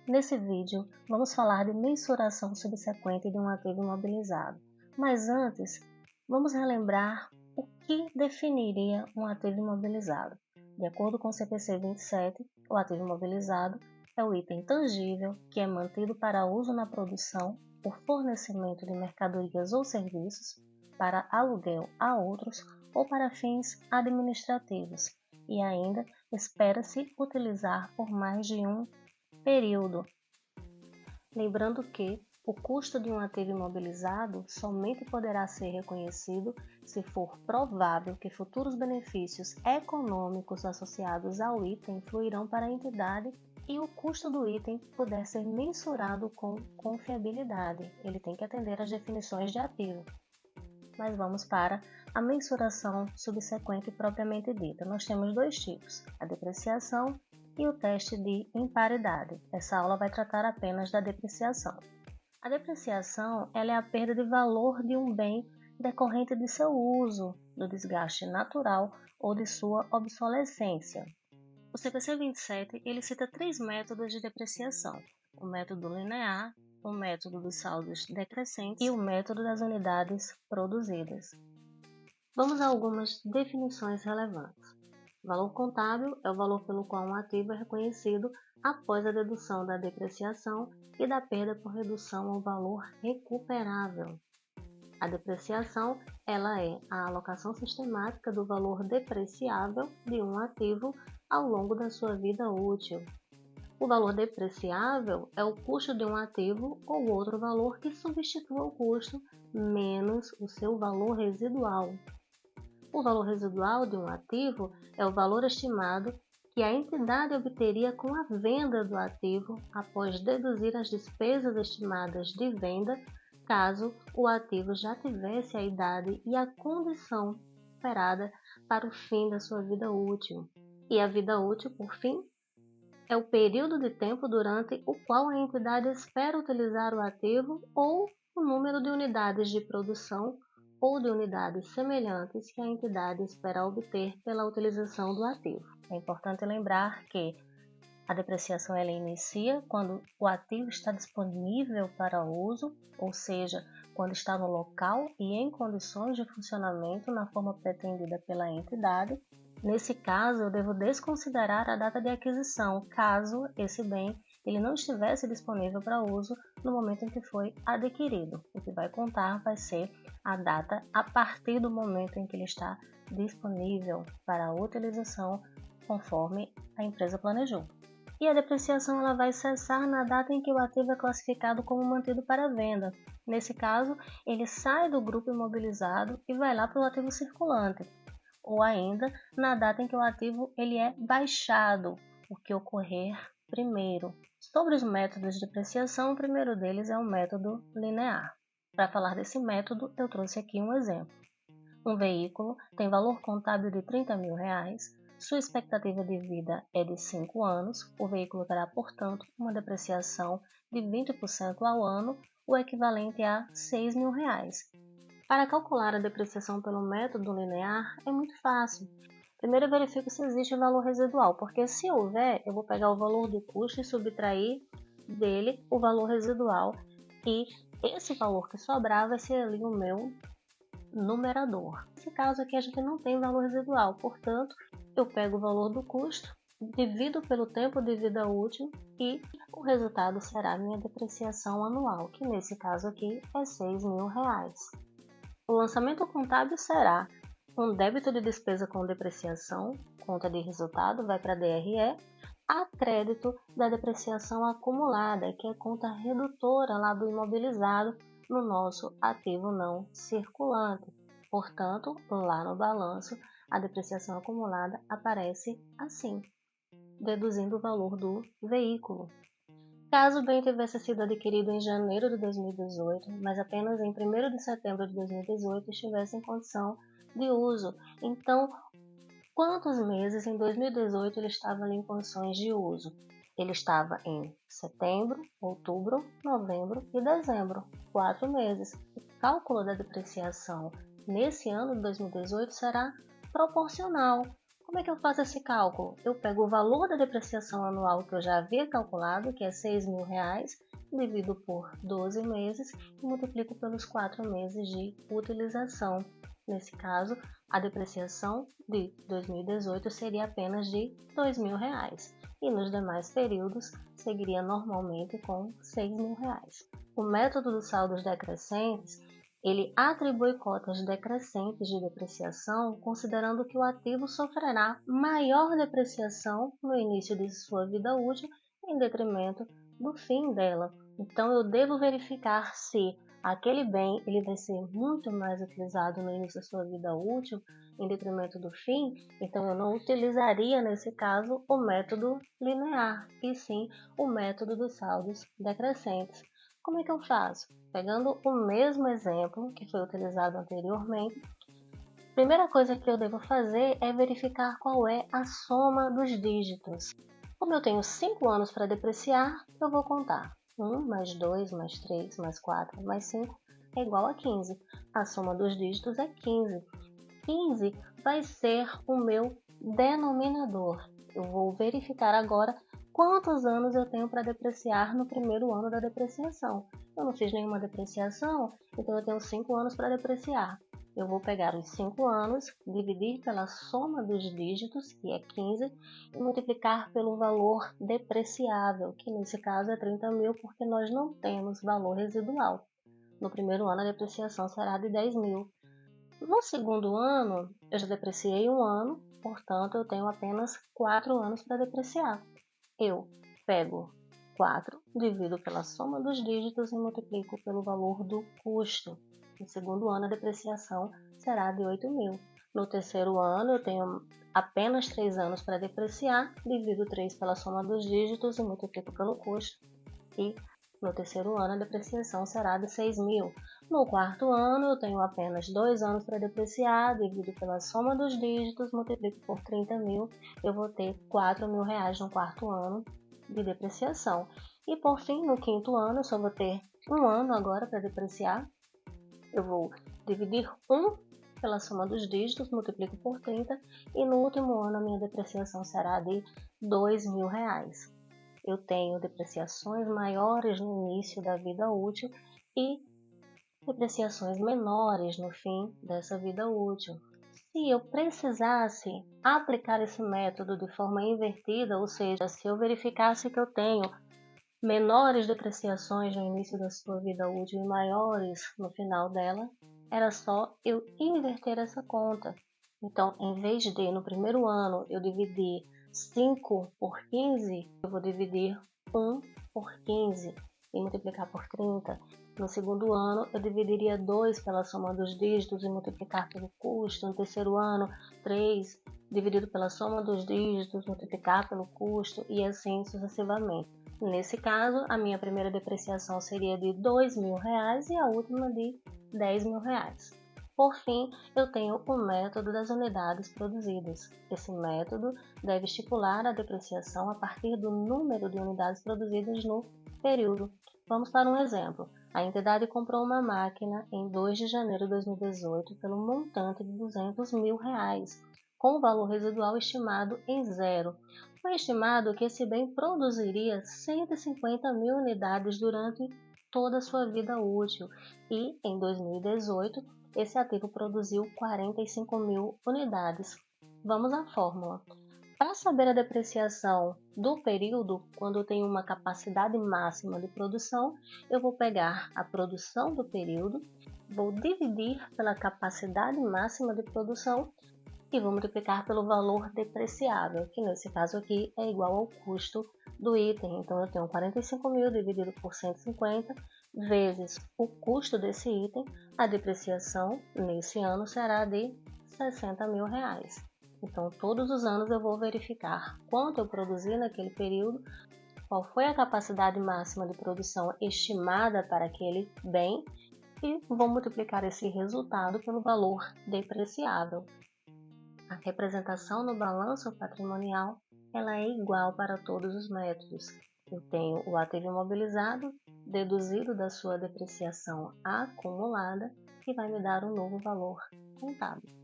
Nesse vídeo, vamos falar de mensuração subsequente de um ativo imobilizado. Mas antes, vamos relembrar o que definiria um ativo imobilizado. De acordo com o CPC 27, o ativo imobilizado é o item tangível que é mantido para uso na produção, por fornecimento de mercadorias ou serviços, para aluguel a outros ou para fins administrativos, e ainda espera-se utilizar por mais de um período. Lembrando que o custo de um ativo imobilizado somente poderá ser reconhecido se for provável que futuros benefícios econômicos associados ao item fluirão para a entidade e o custo do item puder ser mensurado com confiabilidade. Ele tem que atender às definições de ativo. Mas vamos para a mensuração subsequente propriamente dita. Nós temos dois tipos, a depreciação e o teste de imparidade. Essa aula vai tratar apenas da depreciação. A depreciação ela é a perda de valor de um bem decorrente de seu uso, do desgaste natural ou de sua obsolescência. O CPC 27 ele cita três métodos de depreciação: o método linear, o método dos saldos decrescentes e o método das unidades produzidas. Vamos a algumas definições relevantes. Valor contábil é o valor pelo qual um ativo é reconhecido após a dedução da depreciação e da perda por redução ao valor recuperável. A depreciação ela é a alocação sistemática do valor depreciável de um ativo ao longo da sua vida útil. O valor depreciável é o custo de um ativo ou outro valor que substitua o custo menos o seu valor residual. O valor residual de um ativo é o valor estimado que a entidade obteria com a venda do ativo após deduzir as despesas estimadas de venda, caso o ativo já tivesse a idade e a condição esperada para o fim da sua vida útil. E a vida útil, por fim, é o período de tempo durante o qual a entidade espera utilizar o ativo ou o número de unidades de produção ou de unidades semelhantes que a entidade espera obter pela utilização do ativo. É importante lembrar que a depreciação ela inicia quando o ativo está disponível para uso, ou seja, quando está no local e em condições de funcionamento na forma pretendida pela entidade. Nesse caso, eu devo desconsiderar a data de aquisição, caso esse bem ele não estivesse disponível para uso no momento em que foi adquirido. O que vai contar vai ser a data a partir do momento em que ele está disponível para a utilização conforme a empresa planejou. E a depreciação ela vai cessar na data em que o ativo é classificado como mantido para venda. Nesse caso, ele sai do grupo imobilizado e vai lá para o ativo circulante. Ou ainda, na data em que o ativo ele é baixado, o que ocorrer primeiro. Sobre os métodos de depreciação, o primeiro deles é o método linear. Para falar desse método, eu trouxe aqui um exemplo. Um veículo tem valor contábil de R$30 mil, sua expectativa de vida é de 5 anos, o veículo terá, portanto, uma depreciação de 20% ao ano, o equivalente a R$6 mil. Para calcular a depreciação pelo método linear é muito fácil. Primeiro eu verifico se existe valor residual, porque se houver, eu vou pegar o valor do custo e subtrair dele o valor residual, e esse valor que sobrar vai ser ali o meu numerador. Nesse caso aqui a gente não tem valor residual, portanto, eu pego o valor do custo, divido pelo tempo de vida útil e o resultado será a minha depreciação anual, que nesse caso aqui é R$6 mil. O lançamento contábil será um débito de despesa com depreciação, conta de resultado, vai para a DRE, a crédito da depreciação acumulada, que é conta redutora lá do imobilizado no nosso ativo não circulante. Portanto, lá no balanço, a depreciação acumulada aparece assim, deduzindo o valor do veículo. Caso o bem tivesse sido adquirido em janeiro de 2018, mas apenas em 1º de setembro de 2018 estivesse em condição de uso, então, quantos meses em 2018 ele estava ali em condições de uso? Ele estava em setembro, outubro, novembro e dezembro, 4 meses. O cálculo da depreciação nesse ano de 2018 será proporcional, Como é que eu faço esse cálculo? Eu pego o valor da depreciação anual que eu já havia calculado, que é R$ 6.000, divido por 12 meses e multiplico pelos 4 meses de utilização. Nesse caso, a depreciação de 2018 seria apenas de R$ 2.000 e nos demais períodos seguiria normalmente com R$ 6.000. O método dos saldos decrescentes ele atribui cotas decrescentes de depreciação, considerando que o ativo sofrerá maior depreciação no início de sua vida útil, em detrimento do fim dela. Então, eu devo verificar se aquele bem ele vai ser muito mais utilizado no início da sua vida útil, em detrimento do fim. Então, eu não utilizaria, nesse caso, o método linear, e sim o método dos saldos decrescentes. Como é que eu faço? Pegando o mesmo exemplo que foi utilizado anteriormente, a primeira coisa que eu devo fazer é verificar qual é a soma dos dígitos. Como eu tenho 5 anos para depreciar, eu vou contar 1 mais 2 mais 3 mais 4 mais 5 é igual a 15. A soma dos dígitos é 15. 15 vai ser o meu denominador. Eu vou verificar agora quantos anos eu tenho para depreciar no primeiro ano da depreciação. Eu não fiz nenhuma depreciação, então eu tenho 5 anos para depreciar. Eu vou pegar os 5 anos, dividir pela soma dos dígitos, que é 15, e multiplicar pelo valor depreciável, que nesse caso é 30.000, porque nós não temos valor residual. No primeiro ano a depreciação será de 10.000. No segundo ano, eu já depreciei um ano, portanto, eu tenho apenas 4 anos para depreciar. Eu pego 4, divido pela soma dos dígitos e multiplico pelo valor do custo. No segundo ano, a depreciação será de 8.000. No terceiro ano, eu tenho apenas 3 anos para depreciar, divido 3 pela soma dos dígitos e multiplico pelo custo. E no terceiro ano, a depreciação será de 6.000. No quarto ano, eu tenho apenas 2 anos para depreciar, divido pela soma dos dígitos, multiplico por 30.000, eu vou ter R$ 4.000 no quarto ano de depreciação. E por fim, no quinto ano, eu só vou ter um ano agora para depreciar. Eu vou dividir 1 pela soma dos dígitos, multiplico por 30, e no último ano a minha depreciação será de R$ 2.000. Eu tenho depreciações maiores no início da vida útil e depreciações menores no fim dessa vida útil. Se eu precisasse aplicar esse método de forma invertida, ou seja, se eu verificasse que eu tenho menores depreciações no início da sua vida útil e maiores no final dela, era só eu inverter essa conta. Então, em vez de no primeiro ano eu dividir 5 por 15, eu vou dividir 1 por 15 e multiplicar por 30. No segundo ano, eu dividiria 2 pela soma dos dígitos e multiplicar pelo custo. No terceiro ano, 3 dividido pela soma dos dígitos, multiplicar pelo custo e assim sucessivamente. Nesse caso, a minha primeira depreciação seria de R$ 2.000 e a última de R$ 10.000. Por fim, eu tenho o método das unidades produzidas. Esse método deve estipular a depreciação a partir do número de unidades produzidas no período. Vamos para um exemplo. A entidade comprou uma máquina em 2 de janeiro de 2018 pelo montante de R$ 200.000, com o valor residual estimado em zero. Foi estimado que esse bem produziria 150.000 unidades durante toda a sua vida útil e, em 2018, esse ativo produziu 45.000 unidades. Vamos à fórmula. Para saber a depreciação do período, quando eu tenho uma capacidade máxima de produção, eu vou pegar a produção do período, vou dividir pela capacidade máxima de produção e vou multiplicar pelo valor depreciável, que nesse caso aqui é igual ao custo do item. Então, eu tenho 45.000 dividido por 150 vezes o custo desse item. A depreciação nesse ano será de R$ 60.000. Então, todos os anos eu vou verificar quanto eu produzi naquele período, qual foi a capacidade máxima de produção estimada para aquele bem e vou multiplicar esse resultado pelo valor depreciável. A representação no balanço patrimonial ela é igual para todos os métodos. Eu tenho o ativo imobilizado deduzido da sua depreciação acumulada, que vai me dar um novo valor contábil.